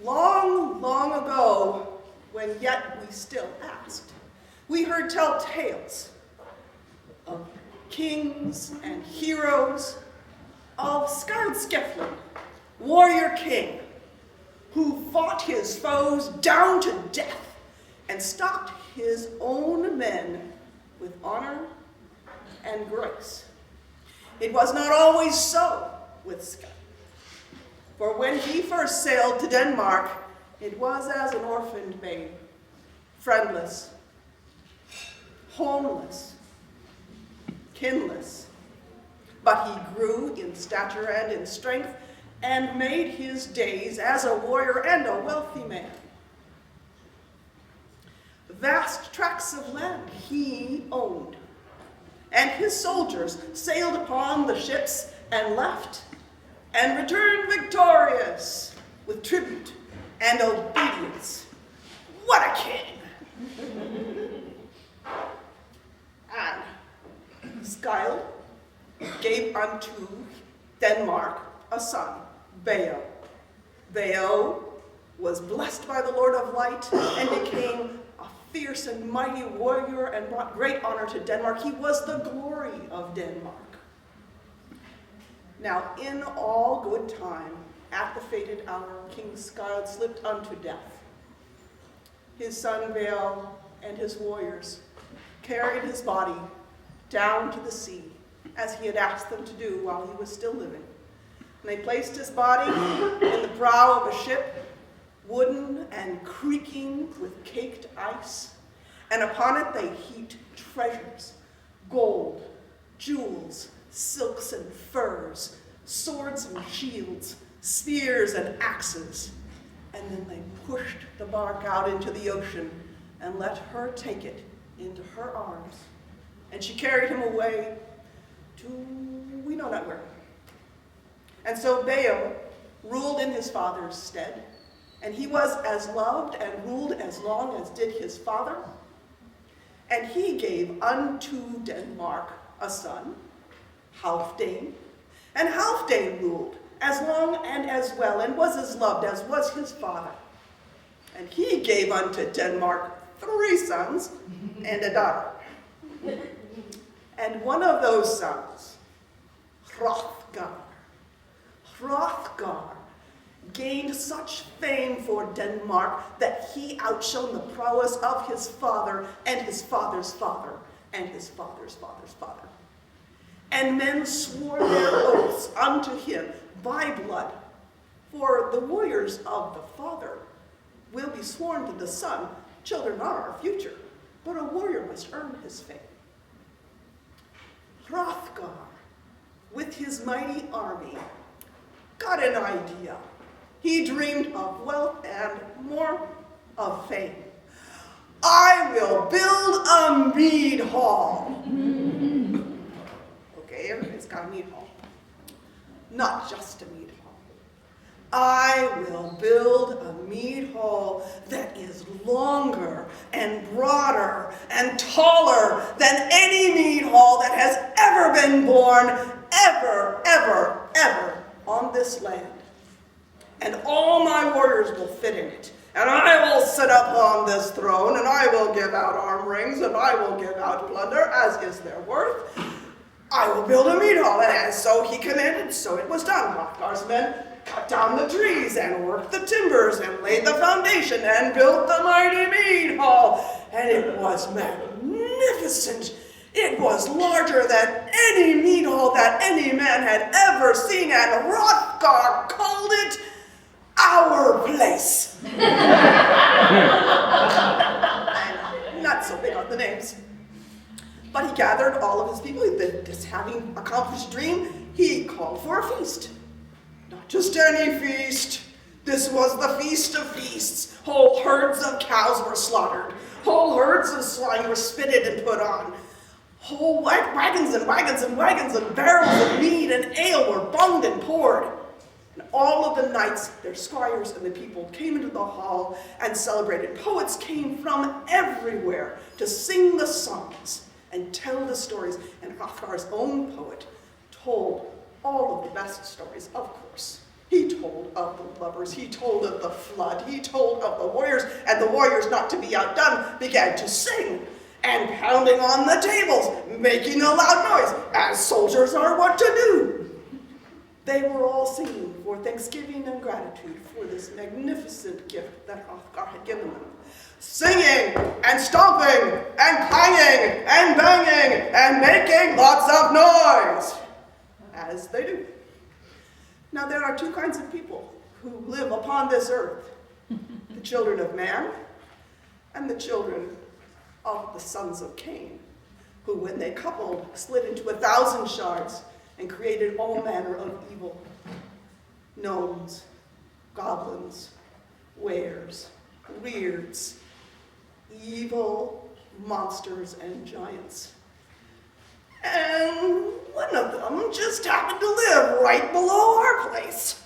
Long, long ago, when yet we still asked, we heard tell tales of kings and heroes, of Scarred Cleftlands, warrior king, who fought his foes down to death and stopped his own men with honor and grace. It was not always so with Scott. For when he first sailed to Denmark, it was as an orphaned babe, friendless, homeless, kinless. But he grew in stature and in strength, and made his days as a warrior and a wealthy man. Vast tracts of land he owned, and his soldiers sailed upon the ships and left, and returned victorious with tribute and obedience. What a king! And Skyle gave unto Denmark a son, Beowulf. Beowulf was blessed by the Lord of Light and became a fierce and mighty warrior and brought great honor to Denmark. He was the glory of Denmark. Now, in all good time, at the fated hour, King Skyle slipped unto death. His son Beowulf and his warriors carried his body down to the sea, as he had asked them to do while he was still living. And they placed his body in the prow of a ship, wooden and creaking with caked ice, and upon it they heaped treasures, gold, jewels, silks and furs, swords and shields, spears and axes. And then they pushed the bark out into the ocean and let her take it into her arms. And she carried him away to we know not where. And so Beowulf ruled in his father's stead, and he was as loved and ruled as long as did his father. And he gave unto Denmark a son, Halfdane, and Halfdane ruled as long and as well, and was as loved as was his father. And he gave unto Denmark 3 sons and a daughter. And one of those sons, Hrothgar, gained such fame for Denmark that he outshone the prowess of his father and his father's father and his father's father's father. And men swore their oaths unto him by blood, for the warriors of the father will be sworn to the son. Children are our future, but a warrior must earn his fame. Hrothgar, with his mighty army, got an idea. He dreamed of wealth and more of fame. I will build a mead hall. Okay, everybody's got a mead hall. Not just a mead hall. I will build a mead hall that is longer and broader and taller than any mead hall that has ever been born, ever on this land. And all my warriors will fit in it. And I will sit upon this throne, and I will give out arm rings, and I will give out plunder, as is their worth. I will build a mead hall, and so he commanded, so it was done. Hrothgar's men cut down the trees, and worked the timbers, and laid the foundation, and built the mighty mead hall. And it was magnificent. It was larger than any mead hall that any man had ever seen, and Hrothgar called it our place. Not so big on the names. But he gathered all of his people. This having accomplished dream, he called for a feast. Not just any feast. This was the feast of feasts. Whole herds of cows were slaughtered. Whole herds of swine were spitted and put on. Whole wagons and wagons and wagons and barrels of mead and ale were bunged and poured. And all of the knights, their squires, and the people came into the hall and celebrated. Poets came from everywhere to sing the songs and tell the stories. And Hrothgar's own poet told all of the best stories, of course. He told of the lovers, he told of the flood, he told of the warriors, and the warriors, not to be outdone, began to sing, and pounding on the tables, making a loud noise, as soldiers are wont to do. They were all singing for thanksgiving and gratitude for this magnificent gift that Hrothgar had given them. Singing and stomping and clanging and banging and making lots of noise, as they do. Now there are two kinds of people who live upon this earth, the children of man and the children of the sons of Cain, who when they coupled slid into 1,000 shards and created all manner of evil. Gnomes, goblins, wares, weirds, evil monsters and giants. And one of them just happened to live right below our place.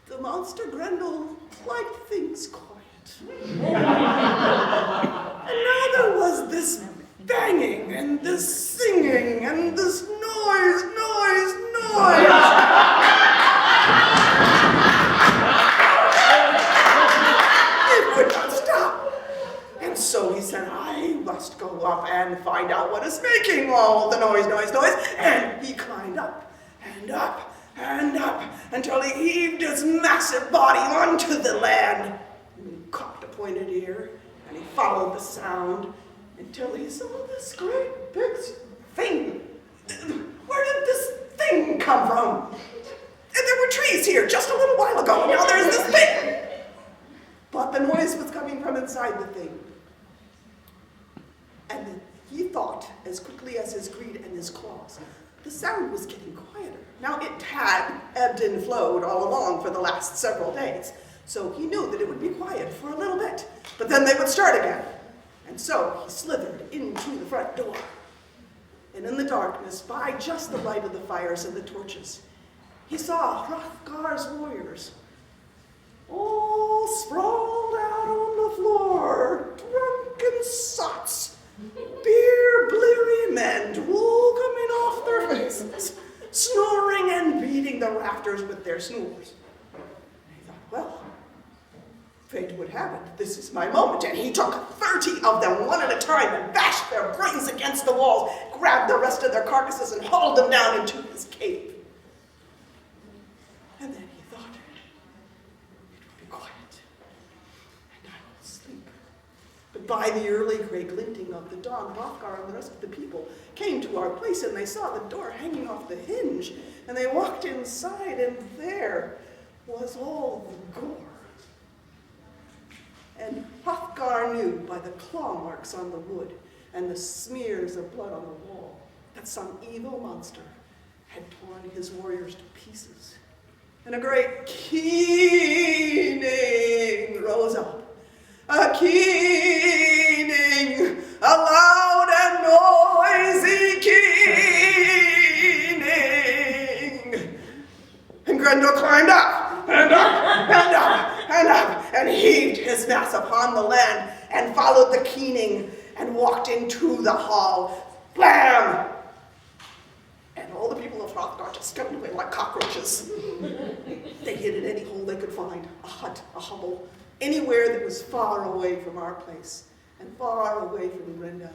The monster Grendel liked things quiet. And now there was this banging and this singing and this noise. It would not stop. And so he said, I must go up and find out what is making all the noise. And he climbed up and up and up until he heaved his massive body onto the land. And he cocked a pointed ear and he followed the sound until he saw this great big thing. Where did this thing come from? And there were trees here just a little while ago, and now there's this thing. But the noise was coming from inside the thing. And then he thought, as quickly as his greed and his claws, the sound was getting quieter. Now it had ebbed and flowed all along for the last several days, so he knew that it would be quiet for a little bit, but then they would start again. And so he slithered into the front door. And in the darkness, by just the light of the fires and the torches, he saw Hrothgar's warriors all sprawled out on the floor, drunken sots, beer-bleary men, drool coming off their faces, snoring and beating the rafters with their snores. And he thought, well, fate would have it. This is my moment. And he took 30 of them one at a time and bashed their brains against the walls, grabbed the rest of their carcasses and hauled them down into his cave. And then he thought, it would be quiet, and I will sleep. But by the early gray glinting of the dawn, Hrothgar and the rest of the people came to our place, and they saw the door hanging off the hinge, and they walked inside, and there was all the gore. And Hrothgar knew by the claw marks on the wood and the smears of blood on the wall that some evil monster had torn his warriors to pieces. And a great keening rose up. A keening, a loud and noisy keening. And Grendel climbed up and up and up and up and heaved his mass upon the land and followed the keening and walked into the hall. Blam! And all the people of Hrothgar just scuttled away like cockroaches. They hid in any hole they could find, a hut, a hovel, anywhere that was far away from our place and far away from Grendel.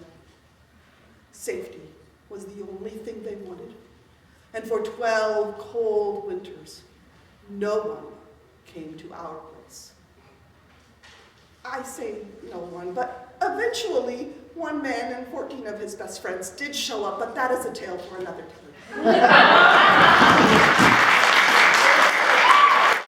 Safety was the only thing they wanted. And for 12 cold winters, no one came to our place. I say no one, but eventually one man and 14 of his best friends did show up, but that is a tale for another time.